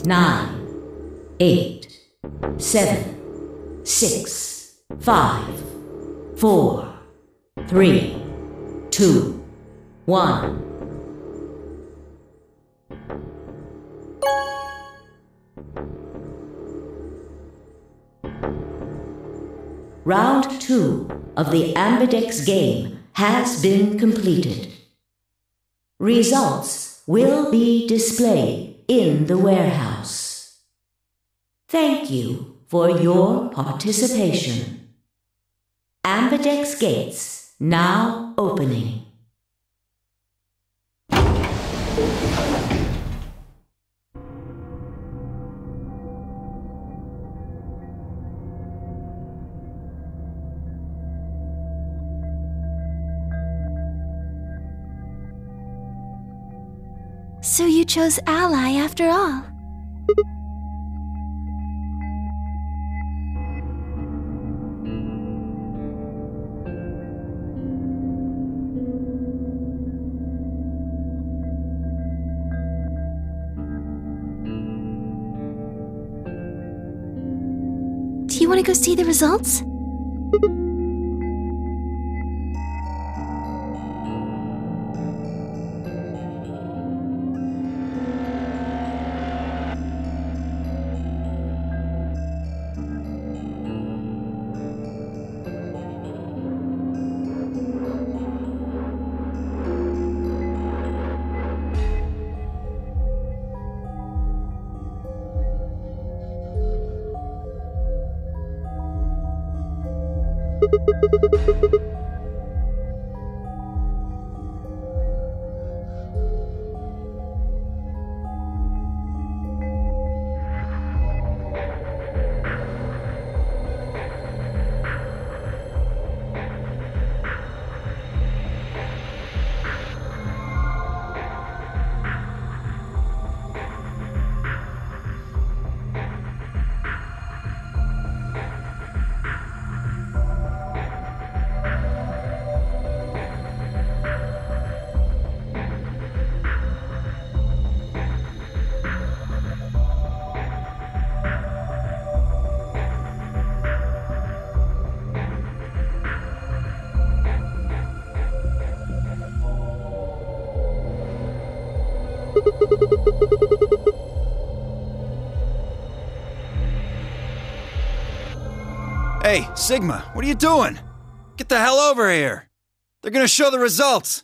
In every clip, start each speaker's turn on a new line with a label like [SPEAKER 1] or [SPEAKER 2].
[SPEAKER 1] Nine, 8, 7, 6, 5, 4, 3, 2, 1. Round 2 of the Ambidex game has been completed. Results will be displayed in the warehouse. Thank you for your participation. Ambidex gates now opening.
[SPEAKER 2] So you chose Ally after all. Do you want to go see the results?
[SPEAKER 3] Hey, Sigma, what are you doing? Get the hell over here! They're gonna show the results!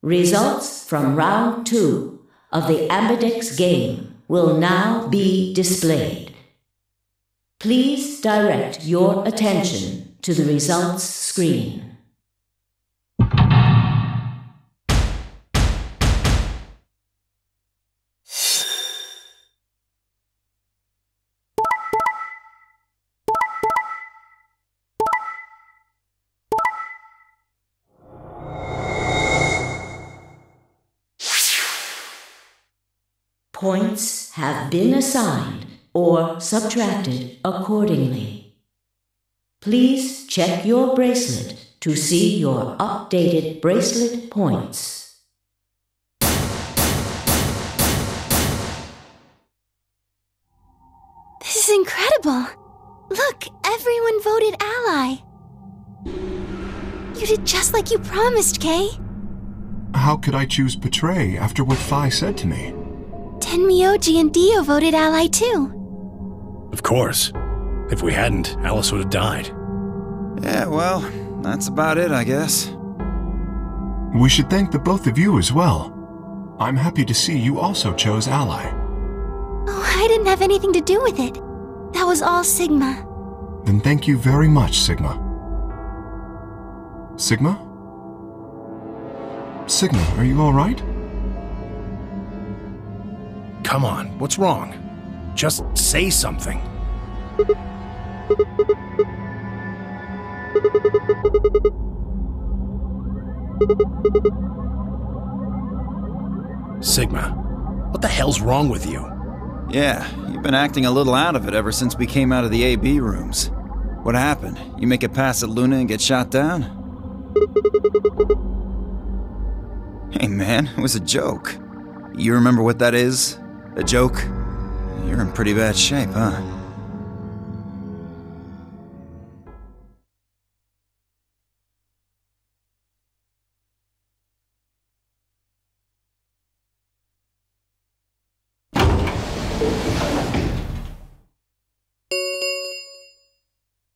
[SPEAKER 1] Results from round 2 of the Ambidex game will now be displayed. Please direct your attention to the results screen. Points have been assigned or subtracted accordingly. Please check your bracelet to see your updated bracelet points.
[SPEAKER 2] This is incredible! Look, everyone voted Ally. You did just like you promised, Kay.
[SPEAKER 4] How could I choose Betray after what Phi said to me?
[SPEAKER 2] Tenmyoji and Dio voted Ally too.
[SPEAKER 5] Of course. If we hadn't, Alice would have died.
[SPEAKER 3] Yeah, well, that's about it, I guess.
[SPEAKER 4] We should thank the both of you as well. I'm happy to see you also chose Ally.
[SPEAKER 2] Oh, I didn't have anything to do with it. That was all Sigma.
[SPEAKER 4] Then thank you very much, Sigma. Sigma? Sigma, are you all right?
[SPEAKER 5] Come on, what's wrong? Just say something. Sigma, what the hell's wrong with you?
[SPEAKER 3] Yeah, you've been acting a little out of it ever since we came out of the AB rooms. What happened? You make a pass at Luna and get shot down? Hey man, it was a joke. You remember what that is? A joke? You're in pretty bad shape, huh?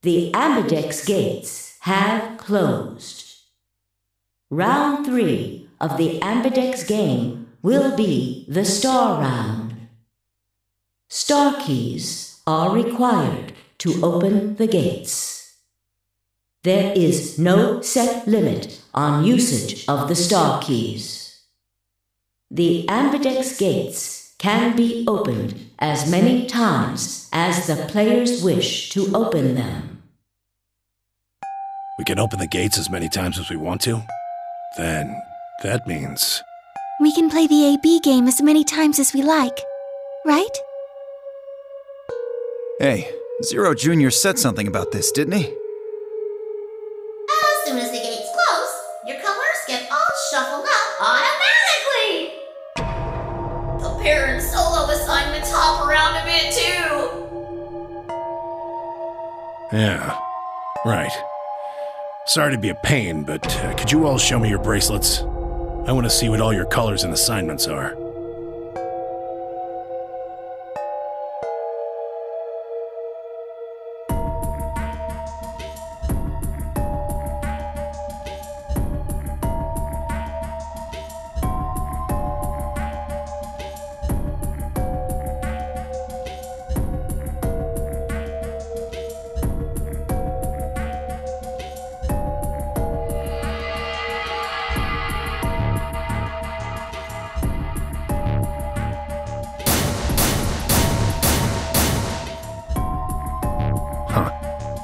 [SPEAKER 1] The Ambidex gates have closed. Round 3 of the Ambidex game will be the Star Round. Star keys are required to open the gates. There is no set limit on usage of the Star keys. The Ambidex gates can be opened as many times as the players wish to open them.
[SPEAKER 5] We can open the gates as many times as we want to? Then, that means...
[SPEAKER 2] We can play the AB game as many times as we like, right?
[SPEAKER 3] Hey, Zero Jr. said something about this, didn't he?
[SPEAKER 6] As soon as the gates close, your colors get all shuffled up automatically! The parent solo assignments hop around a bit too!
[SPEAKER 5] Yeah, right. Sorry to be a pain, but could you all show me your bracelets? I want to see what all your colors and assignments are.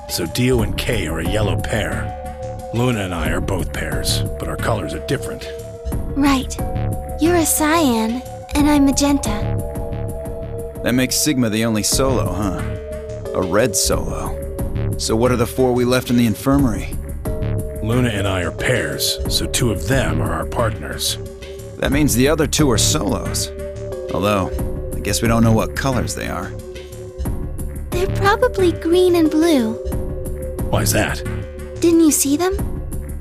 [SPEAKER 5] So Dio and Kay are a yellow pair. Luna and I are both pairs, but our colors are different.
[SPEAKER 2] Right. You're a cyan, and I'm magenta.
[SPEAKER 3] That makes Sigma the only solo, huh? A red solo. So what are the 4 we left in the infirmary?
[SPEAKER 5] Luna and I are pairs, so 2 of them are our partners.
[SPEAKER 3] That means the other 2 are solos. Although, I guess we don't know what colors they are.
[SPEAKER 2] They're probably green and blue.
[SPEAKER 5] Why's that?
[SPEAKER 2] Didn't you see them?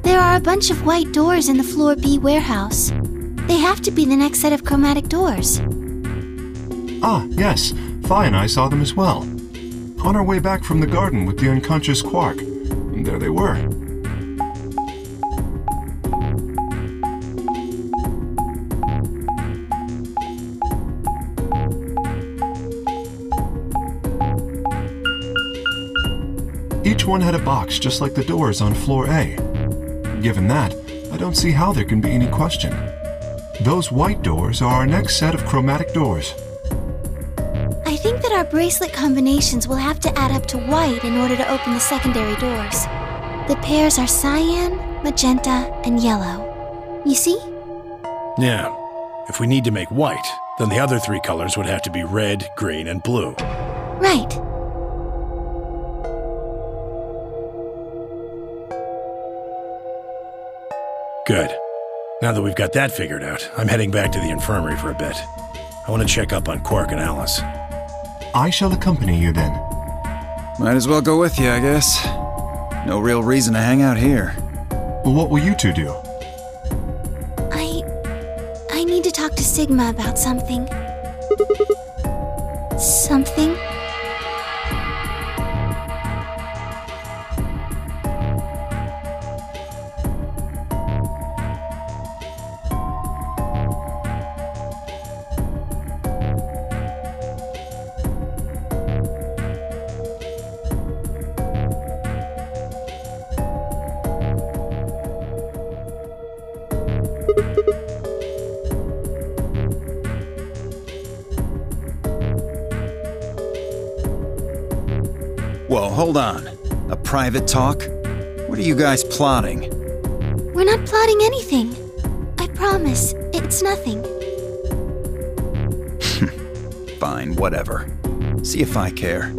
[SPEAKER 2] There are a bunch of white doors in the Floor B warehouse. They have to be the next set of chromatic doors.
[SPEAKER 4] Ah, yes. Phi and I saw them as well. On our way back from the garden with the unconscious Quark. And there they were. Each one had a box just like the doors on Floor A. Given that, I don't see how there can be any question. Those white doors are our next set of chromatic doors.
[SPEAKER 2] I think that our bracelet combinations will have to add up to white in order to open the secondary doors. The pairs are cyan, magenta, and yellow. You see?
[SPEAKER 5] Yeah. If we need to make white, then the other 3 colors would have to be red, green, and blue.
[SPEAKER 2] Right.
[SPEAKER 5] Good. Now that we've got that figured out, I'm heading back to the infirmary for a bit. I want to check up on Quark and Alice.
[SPEAKER 4] I shall accompany you then.
[SPEAKER 3] Might as well go with you, I guess. No real reason to hang out here.
[SPEAKER 4] Well, what will you 2 do?
[SPEAKER 2] I need to talk to Sigma about something. Something?
[SPEAKER 3] hold on. A private talk? What are you guys plotting?
[SPEAKER 2] We're not plotting anything. I promise, it's nothing.
[SPEAKER 3] Fine, whatever. See if I care.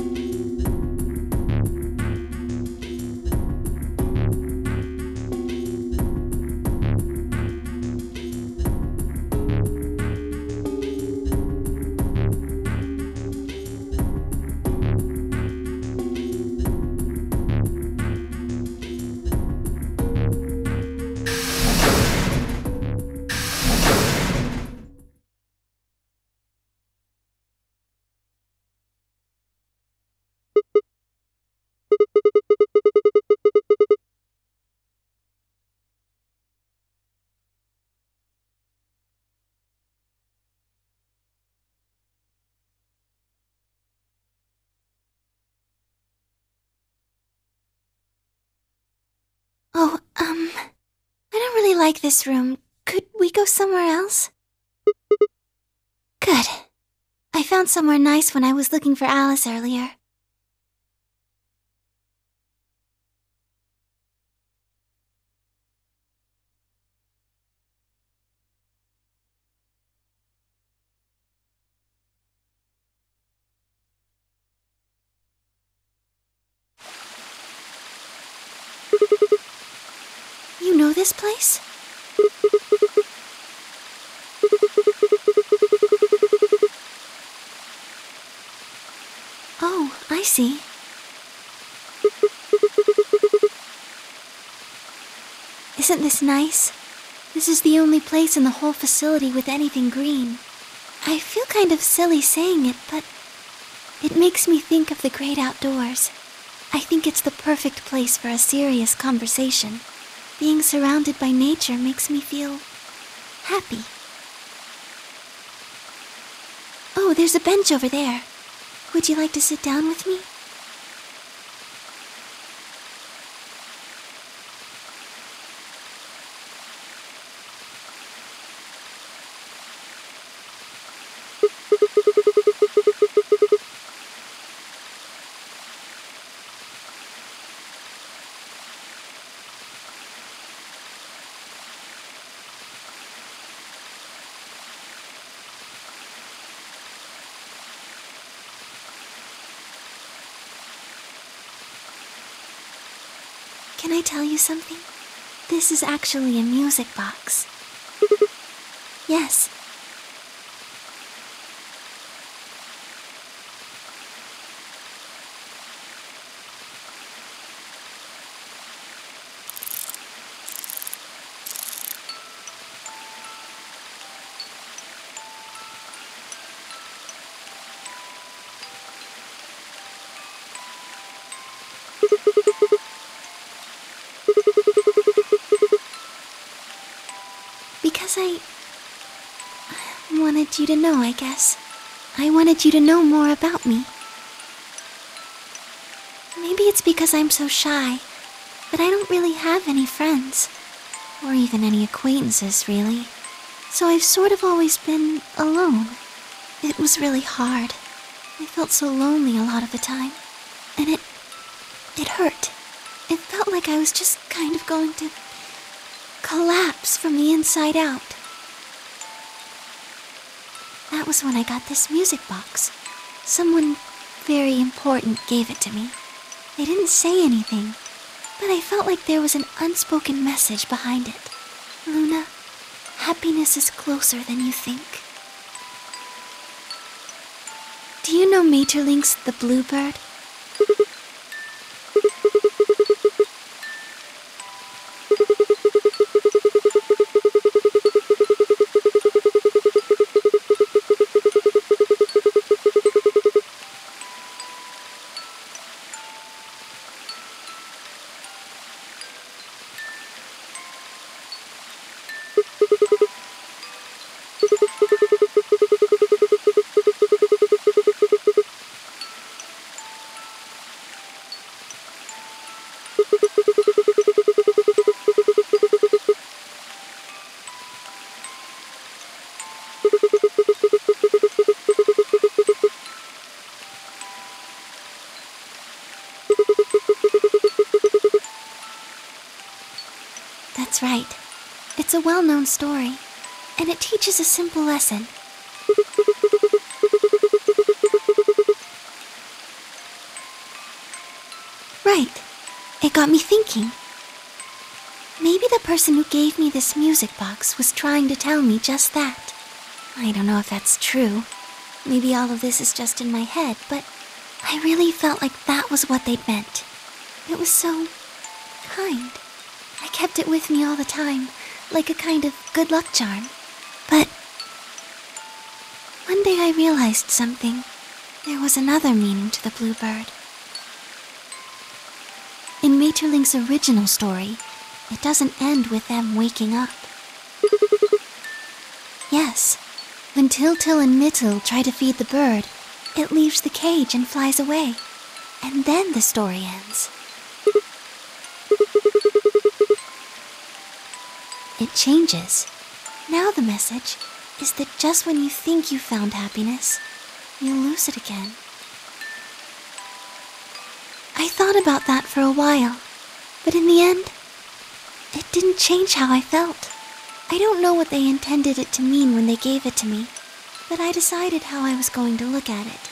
[SPEAKER 2] Oh, I don't really like this room. Could we go somewhere else? Good. I found somewhere nice when I was looking for Alice earlier. You know this place? Oh, I see. Isn't this nice? This is the only place in the whole facility with anything green. I feel kind of silly saying it, but it makes me think of the great outdoors. I think it's the perfect place for a serious conversation. Being surrounded by nature makes me feel happy. Oh, there's a bench over there. Would you like to sit down with me? Can I tell you something? This is actually a music box. Yes. Because I wanted you to know, I guess. I wanted you to know more about me. Maybe it's because I'm so shy, but I don't really have any friends. Or even any acquaintances, really. So I've sort of always been alone. It was really hard. I felt so lonely a lot of the time. And it hurt. It felt like I was just kind of going to collapse from the inside out. That was when I got this music box. Someone very important gave it to me. They didn't say anything, but I felt like there was an unspoken message behind it. Luna, happiness is closer than you think. Do you know Maeterlinck's The Bluebird? That's right. It's a well-known story, and it teaches a simple lesson. Right. It got me thinking. Maybe the person who gave me this music box was trying to tell me just that. I don't know if that's true. Maybe all of this is just in my head, but I really felt like that was what they'd meant. It was so kind. I kept it with me all the time, like a kind of good luck charm. But one day I realized something. There was another meaning to the bluebird. In Maeterlinck's original story, it doesn't end with them waking up. Yes, when Til and Mittel try to feed the bird, it leaves the cage and flies away. And then the story ends. It changes. Now the message is that just when you think you found happiness, you'll lose it again. I thought about that for a while, but in the end, it didn't change how I felt. I don't know what they intended it to mean when they gave it to me, but I decided how I was going to look at it.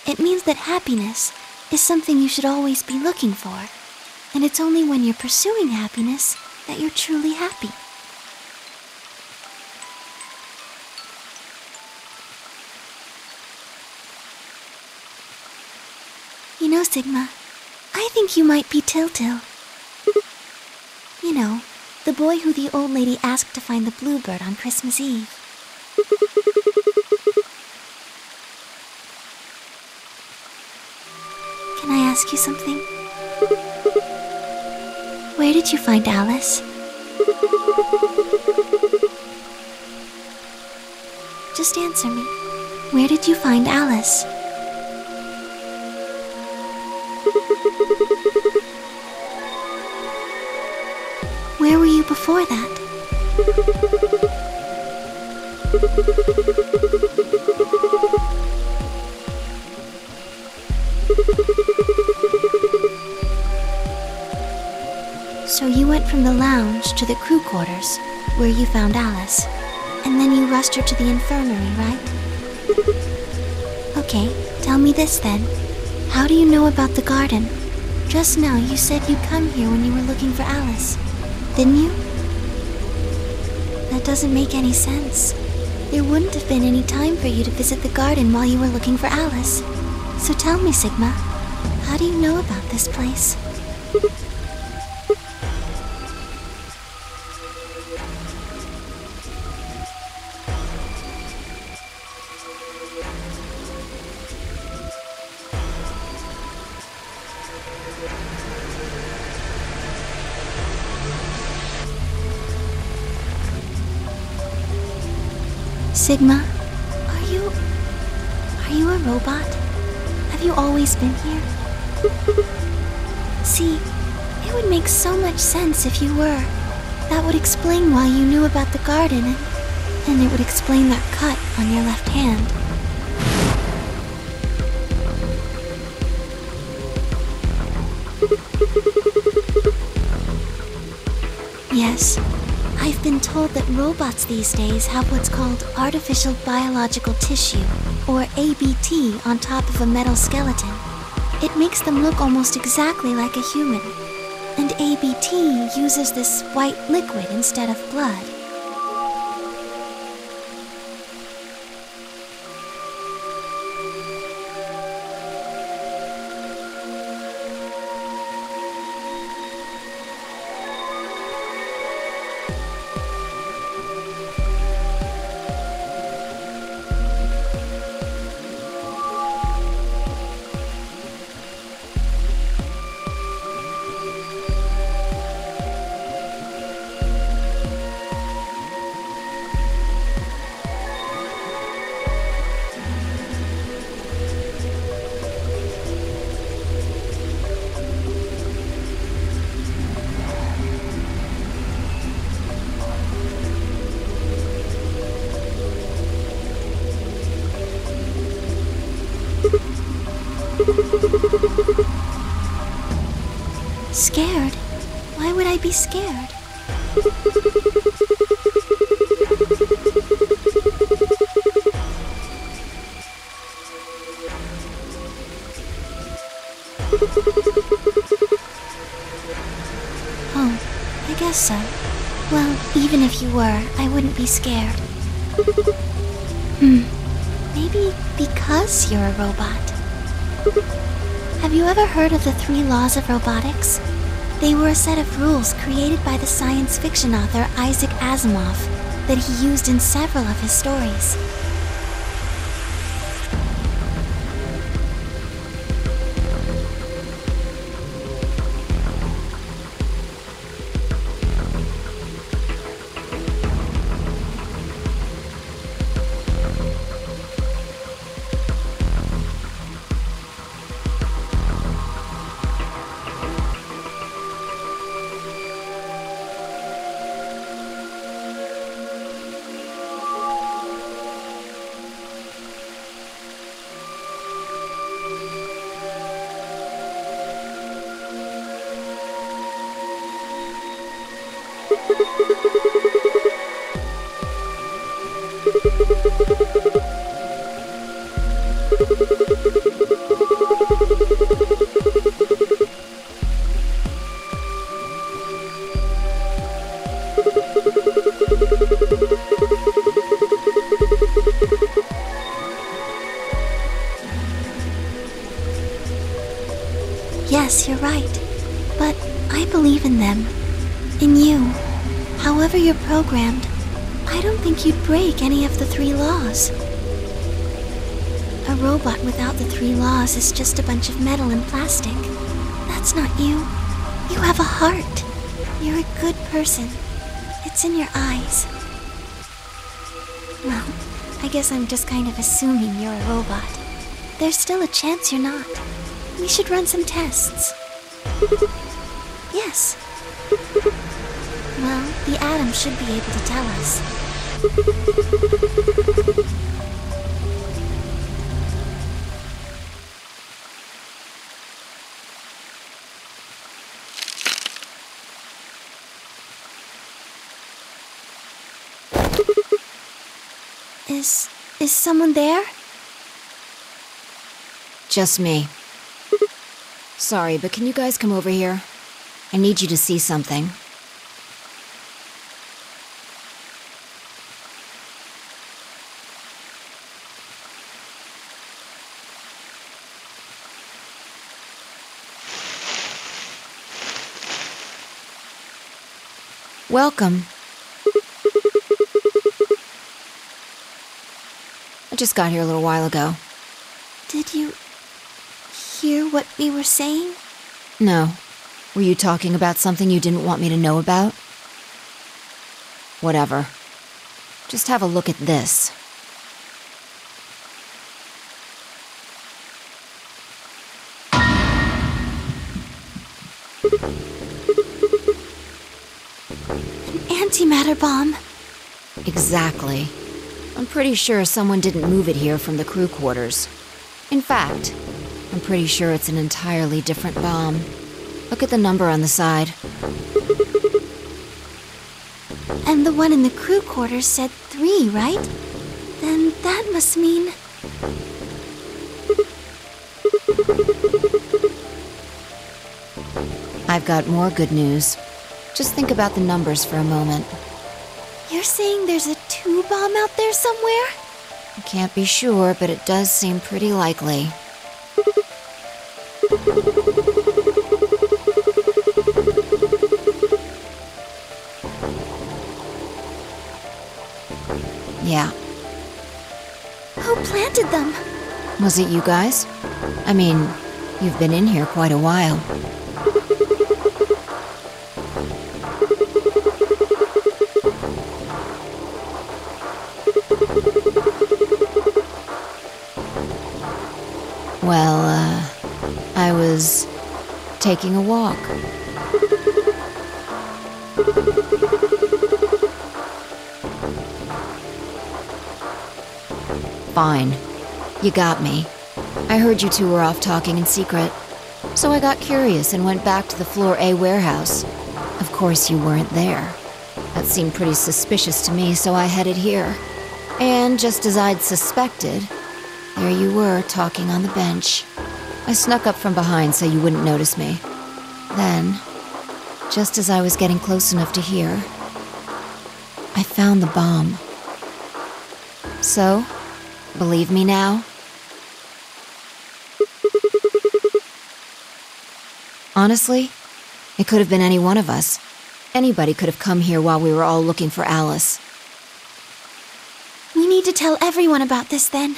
[SPEAKER 2] It means that happiness is something you should always be looking for, and it's only when you're pursuing happiness that you're truly happy. You know, Sigma, I think you might be Til. You know, the boy who the old lady asked to find the bluebird on Christmas Eve. Can I ask you something? Where did you find Alice? Just answer me. Where did you find Alice? Where were you before that? So you went from the lounge to the crew quarters, where you found Alice, and then you rushed her to the infirmary, right? Okay, tell me this then. How do you know about the garden? Just now you said you'd come here when you were looking for Alice, didn't you? That doesn't make any sense. There wouldn't have been any time for you to visit the garden while you were looking for Alice. So tell me, Sigma, how do you know about this place? Sigma, are you a robot? Have you always been here? See, it would make so much sense if you were. That would explain why you knew about the garden, and it would explain that cut on your left hand. Yes. I've been told that robots these days have what's called artificial biological tissue, or ABT, on top of a metal skeleton. It makes them look almost exactly like a human. And ABT uses this white liquid instead of blood. Scared? Why would I be scared? Oh, I guess so. Well, even if you were, I wouldn't be scared. Maybe because you're a robot. Have you ever heard of the 3 laws of robotics? They were a set of rules created by the science fiction author Isaac Asimov that he used in several of his stories. Yes, you're right. But I believe in them. In you. However you're programmed, I don't think you'd break any of the 3 laws. A robot without the 3 laws is just a bunch of metal and plastic. That's not you. You have a heart. You're a good person. It's in your eyes. Well, I guess I'm just kind of assuming you're a robot. There's still a chance you're not. We should run some tests. Yes. Well, the atom should be able to tell us. Is someone there?
[SPEAKER 7] Just me. Sorry, but can you guys come over here? I need you to see something. Welcome. I just got here a little while ago.
[SPEAKER 2] Did you hear what we were saying?
[SPEAKER 7] No. Were you talking about something you didn't want me to know about? Whatever. Just have a look at this.
[SPEAKER 2] An antimatter bomb.
[SPEAKER 7] Exactly. I'm pretty sure someone didn't move it here from the crew quarters. In fact, I'm pretty sure it's an entirely different bomb. Look at the number on the side.
[SPEAKER 2] And the one in the crew quarters said 3, right? Then that must mean...
[SPEAKER 7] I've got more good news. Just think about the numbers for a moment.
[SPEAKER 2] You're saying there's a 2 bomb out there somewhere?
[SPEAKER 7] I can't be sure, but it does seem pretty likely. Yeah.
[SPEAKER 2] Who planted them?
[SPEAKER 7] Was it you guys? I mean, you've been in here quite a while. Well, I was taking a walk. Fine. You got me. I heard you two were off talking in secret. So I got curious and went back to the Floor A warehouse. Of course you weren't there. That seemed pretty suspicious to me, so I headed here. And just as I'd suspected, there you were, talking on the bench. I snuck up from behind so you wouldn't notice me. Then, just as I was getting close enough to hear, I found the bomb. So, believe me now? Honestly, it could have been any one of us. Anybody could have come here while we were all looking for Alice.
[SPEAKER 2] We need to tell everyone about this then.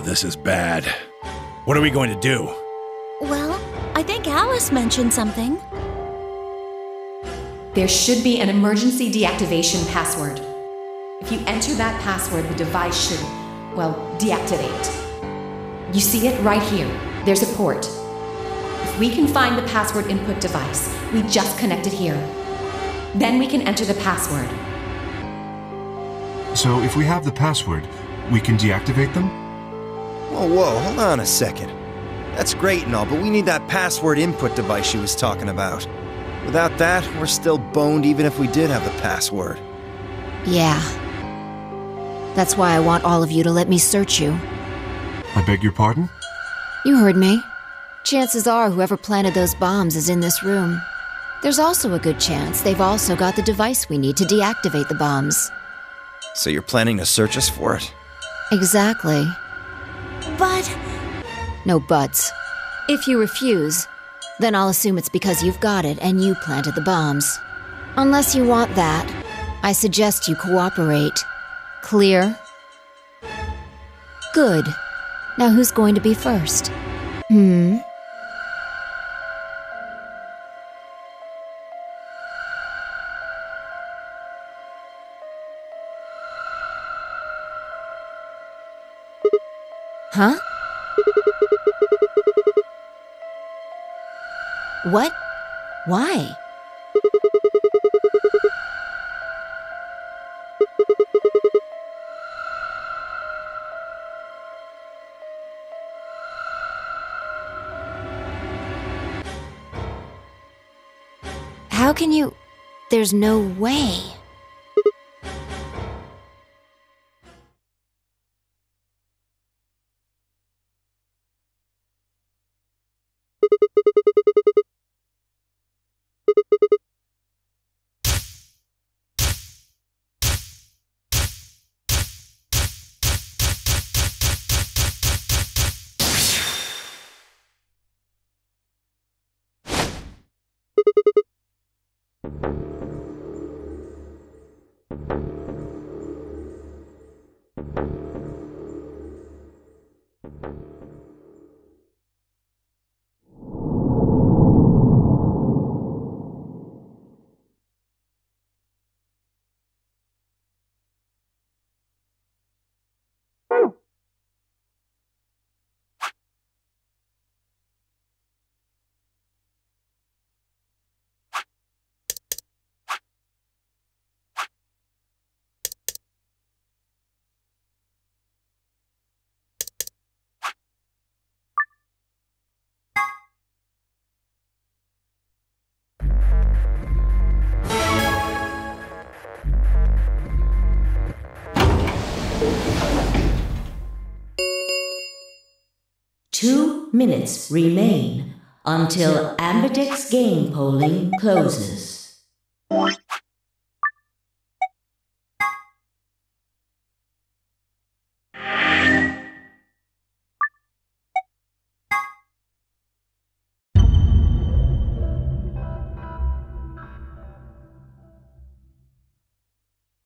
[SPEAKER 5] This is bad. What are we going to do?
[SPEAKER 2] Well, I think Alice mentioned something.
[SPEAKER 8] There should be an emergency deactivation password. If you enter that password, the device should, well, deactivate. You see it right here. There's a port. If we can find the password input device, we just connect it here. Then we can enter the password.
[SPEAKER 4] So if we have the password, we can deactivate them?
[SPEAKER 3] Whoa, hold on a second. That's great and all, but we need that password input device she was talking about. Without that, we're still boned even if we did have the password.
[SPEAKER 7] Yeah. That's why I want all of you to let me search you.
[SPEAKER 4] I beg your pardon?
[SPEAKER 7] You heard me. Chances are whoever planted those bombs is in this room. There's also a good chance they've also got the device we need to deactivate the bombs.
[SPEAKER 3] So you're planning to search us for it?
[SPEAKER 7] Exactly.
[SPEAKER 2] But...
[SPEAKER 7] No buts. If you refuse, then I'll assume it's because you've got it and you planted the bombs. Unless you want that, I suggest you cooperate. Clear? Good. Now who's going to be first? Huh? What? Why? How can you... There's no way.
[SPEAKER 1] 2 minutes remain until Ambidex's game polling closes.